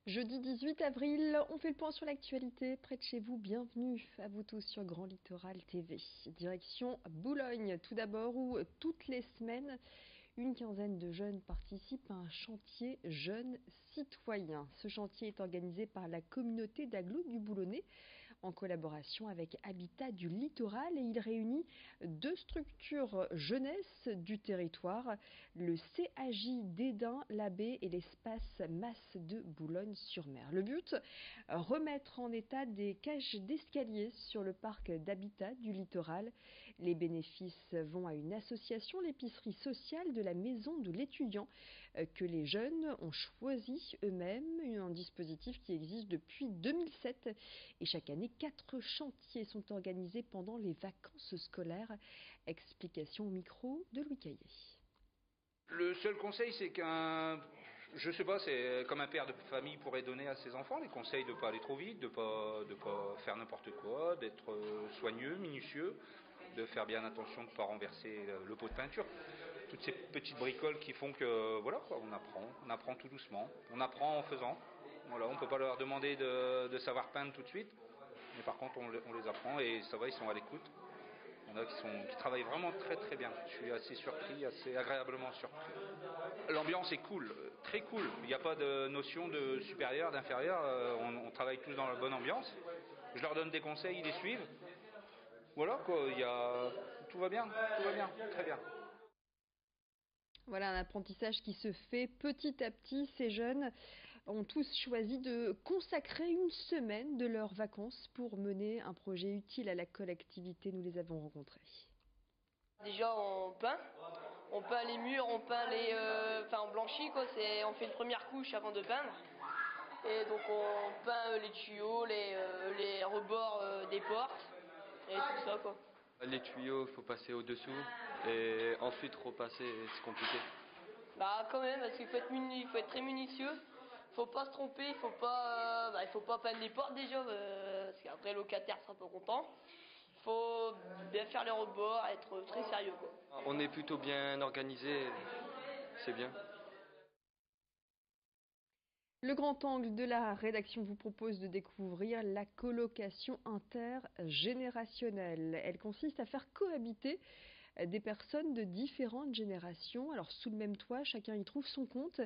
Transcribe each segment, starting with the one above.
Jeudi 18 avril, on fait le point sur l'actualité près de chez vous. Bienvenue à vous tous sur Grand Littoral TV. Direction Boulogne tout d'abord où toutes les semaines, une quinzaine de jeunes participent à un chantier jeunes citoyens. Ce chantier est organisé par la communauté d'agglo du Boulonnais en collaboration avec Habitat du Littoral et il réunit deux structures jeunesse du territoire, le CAJ d'Esdin, l'Abbé et l'espace Masse de Boulogne-sur-Mer. Le but, remettre en état des cages d'escalier sur le parc d'habitat du littoral. Les bénéfices vont à une association, l'épicerie sociale de la maison de l'étudiant, que les jeunes ont choisi eux-mêmes, un dispositif qui existe depuis 2007 et chaque année 4 chantiers sont organisés pendant les vacances scolaires. Explication au micro de Louis Caillé. Le seul conseil, c'est je sais pas, c'est comme un père de famille pourrait donner à ses enfants, les conseils de ne pas aller trop vite, de pas faire n'importe quoi, d'être soigneux, minutieux, de faire bien attention de ne pas renverser le pot de peinture. Toutes ces petites bricoles qui font que, voilà, quoi, on apprend tout doucement, on apprend en faisant. Voilà, on ne peut pas leur demander de savoir peindre tout de suite, mais par contre on les apprend et ça va, ils sont à l'écoute. Il y en a qui travaillent vraiment très très bien. Je suis assez surpris, assez agréablement surpris. L'ambiance est cool, très cool. Il n'y a pas de notion de supérieur, d'inférieur. On travaille tous dans la bonne ambiance. Je leur donne des conseils, ils les suivent. Voilà quoi, tout va bien, très bien. Voilà un apprentissage qui se fait petit à petit. Ces jeunes ont tous choisi de consacrer une semaine de leurs vacances pour mener un projet utile à la collectivité. Nous les avons rencontrés. Déjà on peint les murs, on peint on blanchit quoi, on fait une première couche avant de peindre. Et donc on peint les tuyaux, les rebords des portes et tout ça quoi. Les tuyaux, il faut passer au-dessous et ensuite repasser, c'est compliqué. Bah quand même, parce qu'il faut être très minutieux, faut pas se tromper, il faut pas peindre les portes déjà, parce qu'après le locataire sera pas content. Il faut bien faire les rebords, être très sérieux quoi. On est plutôt bien organisé, c'est bien. Le grand angle de la rédaction vous propose de découvrir la colocation intergénérationnelle. Elle consiste à faire cohabiter des personnes de différentes générations. Alors sous le même toit, chacun y trouve son compte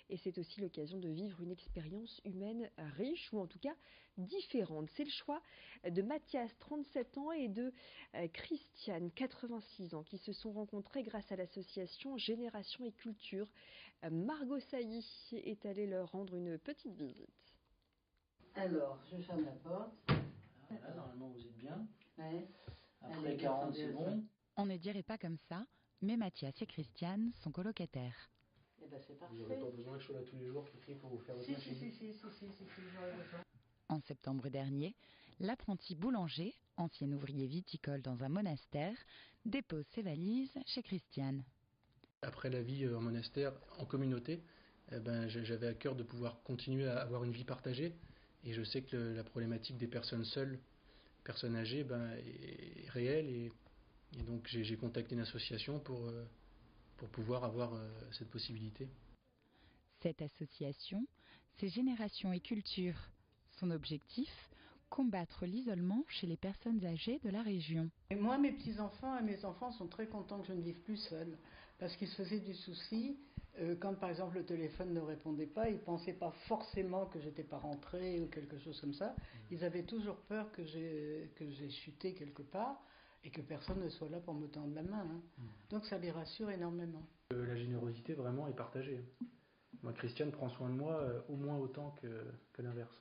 et c'est aussi l'occasion de vivre une expérience humaine riche ou en tout cas différente. C'est le choix de Mathias, 37 ans, et de Christiane, 86 ans, qui se sont rencontrés grâce à l'association Génération et Culture. Margot Sailly est allée leur rendre une petite visite. Alors, je ferme la porte. Voilà, normalement vous êtes bien. Ouais. Après 40, c'est bon. On ne dirait pas comme ça, mais Mathias et Christiane sont colocataires. Eh ben c'est parfait. Vous n'aurez pas besoin que je sois là tous les jours, Cricri, pour vous faire votre machine. Si, j'aurais besoin. En septembre dernier, l'apprenti boulanger, ancien ouvrier viticole dans un monastère, dépose ses valises chez Christiane. Après la vie en monastère, en communauté, j'avais à cœur de pouvoir continuer à avoir une vie partagée. Et je sais que la problématique des personnes seules, personnes âgées, est réelle. Et donc j'ai contacté une association pour pouvoir avoir cette possibilité. Cette association, c'est Génération et Culture. Son objectif, combattre l'isolement chez les personnes âgées de la région. Et moi, mes petits-enfants et mes enfants sont très contents que je ne vive plus seule. Parce qu'ils se faisaient du souci. Quand par exemple le téléphone ne répondait pas, ils ne pensaient pas forcément que j'étais pas rentrée ou quelque chose comme ça. Ils avaient toujours peur que j'ai chuté quelque part et que personne ne soit là pour me tendre la main. Donc ça les rassure énormément. La générosité vraiment est partagée. Moi, Christiane prend soin de moi au moins autant que l'inverse.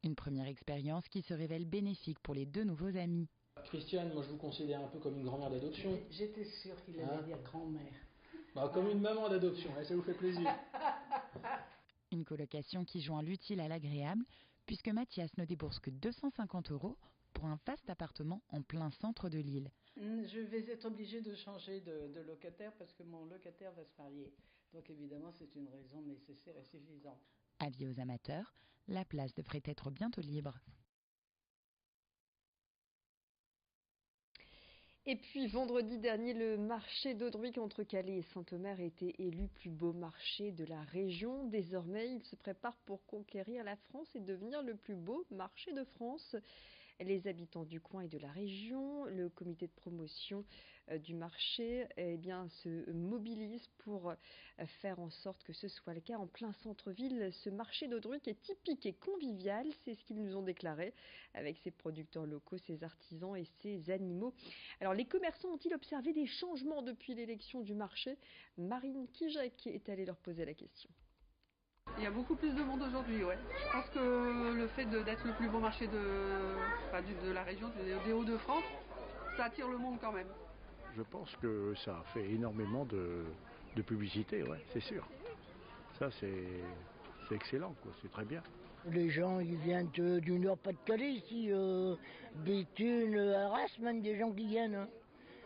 Une première expérience qui se révèle bénéfique pour les deux nouveaux amis. Christiane, moi je vous considère un peu comme une grand-mère d'adoption. J'étais sûre qu'il allait dire grand-mère. Comme une maman d'adoption, ça vous fait plaisir. Une colocation qui joint l'utile à l'agréable, puisque Mathias ne débourse que 250 € pour un vaste appartement en plein centre de l'île. Je vais être obligée de changer de locataire parce que mon locataire va se marier. Donc évidemment, c'est une raison nécessaire et suffisante. Avis aux amateurs, la place devrait être bientôt libre. Et puis vendredi dernier, le marché d'Audruic entre Calais et Saint-Omer a été élu plus beau marché de la région. Désormais, il se prépare pour conquérir la France et devenir le plus beau marché de France. Les habitants du coin et de la région, le comité de promotion du marché se mobilise pour faire en sorte que ce soit le cas en plein centre-ville. Ce marché d'Audruic est typique et convivial, c'est ce qu'ils nous ont déclaré, avec ses producteurs locaux, ses artisans et ses animaux. Alors les commerçants ont-ils observé des changements depuis l'élection du marché? Marine Kijek est allée leur poser la question. Il y a beaucoup plus de monde aujourd'hui, ouais. Je pense que le fait d'être le plus beau marché de la région, des Hauts-de-France, ça attire le monde quand même. Je pense que ça a fait énormément de publicité, ouais, c'est sûr. Ça, c'est excellent, quoi, c'est très bien. Les gens, ils viennent du Nord-Pas-de-Calais ici, Béthune, Arras, même des gens qui viennent. Hein.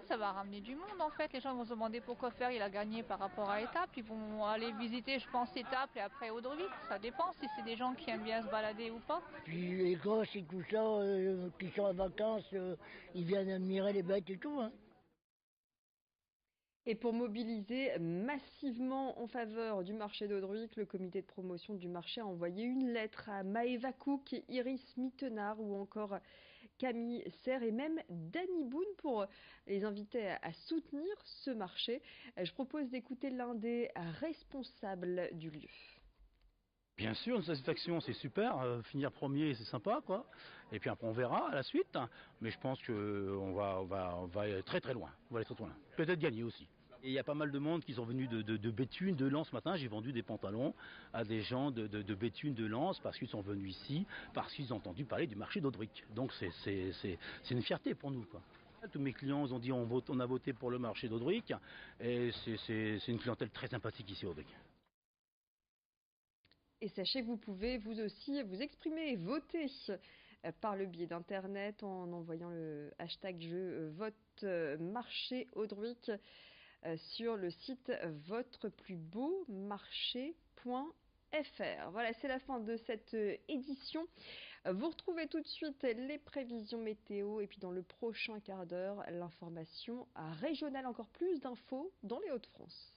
Ça va ramener du monde en fait, les gens vont se demander pourquoi faire, il a gagné par rapport à Étaples, ils vont aller visiter je pense Étaples et après Audruic, ça dépend si c'est des gens qui aiment bien se balader ou pas. Puis les gosses et tout ça, qui sont en vacances, ils viennent admirer les bêtes et tout. Hein. Et pour mobiliser massivement en faveur du marché d'Audruic, le comité de promotion du marché a envoyé une lettre à Maëva Cook, Iris Mittenard ou encore Camille Serre et même Danny Boone pour les inviter à soutenir ce marché. Je propose d'écouter l'un des responsables du lieu. Bien sûr, une satisfaction, c'est super. Finir premier, c'est sympa, quoi. Et puis après, on verra à la suite. Mais je pense qu'on va aller très très loin. On va aller très loin. Peut-être gagner aussi. Et il y a pas mal de monde qui sont venus de Béthune, de Lens ce matin. J'ai vendu des pantalons à des gens de Béthune, de Lens, parce qu'ils sont venus ici, parce qu'ils ont entendu parler du marché d'Audruic. Donc c'est une fierté pour nous, quoi. Tous mes clients ont dit on a voté pour le marché d'Audruic. Et c'est une clientèle très sympathique ici à Audruic. Et sachez que vous pouvez vous aussi vous exprimer et voter par le biais d'internet en envoyant le hashtag je vote marché Audruic sur le site votreplusbeaumarché.fr. Voilà, c'est la fin de cette édition. Vous retrouvez tout de suite les prévisions météo et puis dans le prochain quart d'heure, l'information régionale, encore plus d'infos dans les Hauts-de-France.